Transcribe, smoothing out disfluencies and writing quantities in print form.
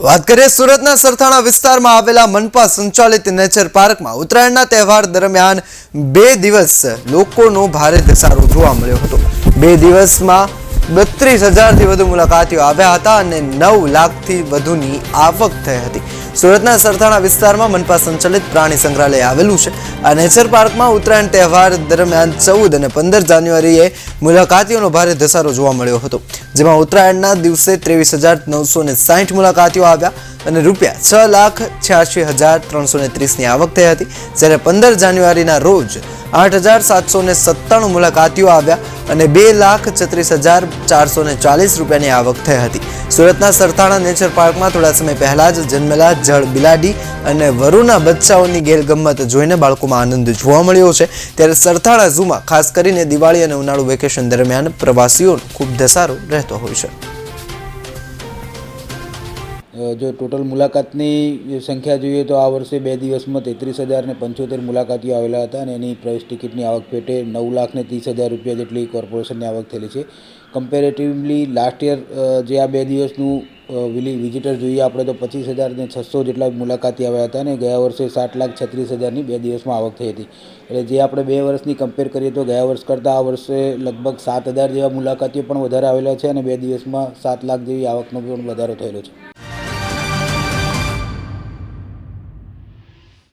વાત કરીએ સુરતના સરથાણા વિસ્તારમાં આવેલા મનપા સંચાલિત નેચર પાર્કમાં ઉત્તરાયણના તહેવાર દરમિયાન 2 દિવસ લોકોનો ભારે ધસારો જોવા મળ્યો હતો। 2 દિવસમાં 32,000થી વધુ મુલાકાતીઓ આવ્યા હતા અને 9 લાખથી વધુની આવક થઈ હતી। સુરતના સરથાણા વિસ્તારમાં મનપા સંચાલિત પ્રાણી સંગ્રહાલય આવેલું છે। આ નેચર પાર્કમાં ઉત્તરાયણ તહેવાર દરમિયાન 14 અને 15 જાન્યુઆરીએ મુલાકાતીઓનો ભારે ધસારો જોવા મળ્યો હતો, જેમાં ઉત્તરાયણના દિવસે 23,960 મુલાકાતીઓ આવ્યા અને ₹6,86,330ની આવક થઈ હતી, જ્યારે 15 જાન્યુઆરીના રોજ 8,797 મુલાકાતીઓ આવ્યા અને ₹2,36,440ની આવક થઈ હતી। સુરતના સરથાણા નેચર પાર્કમાં થોડા સમય પહેલા જ જન્મેલા જળ બિલાડી અને વરુના બચ્ચાઓની ગેરગમત જોઈને બાળકોમાં આનંદ જોવા મળ્યો છે, ત્યારે સરથાણા ઝૂમાં ખાસ કરીને દિવાળી અને ઉનાળુ વેકેશન દરમિયાન પ્રવાસીઓનો ખૂબ ધસારો રહેતો હોય છે। જો ટોટલ મુલાકાતની સંખ્યા જોઈએ તો આ વર્ષે 2 દિવસમાં 33,075 મુલાકાતીઓ આવેલા હતા અને એની પ્રવેશ ટિકિટની આવક પેટે ₹9,30,000 જેટલી કોર્પોરેશનની આવક થયેલી છે। કમ્પેરેટિવલી લાસ્ટ યર જે આ 2 દિવસનું વિઝિટર જોઈએ આપણે તો 25,600 જેટલા મુલાકાતી આવ્યા હતા અને ગયા વર્ષે 7,36,000ની 2 દિવસમાં આવક થઈ હતી। એટલે જે આપણે 2 વર્ષની કમ્પેર કરીએ તો ગયા વર્ષ કરતાં આ વર્ષે લગભગ 7,000 જેવા મુલાકાતીઓ પણ વધારે આવેલા છે અને 2 દિવસમાં 7 લાખ જેવી આવકનો પણ વધારો થયેલો છે।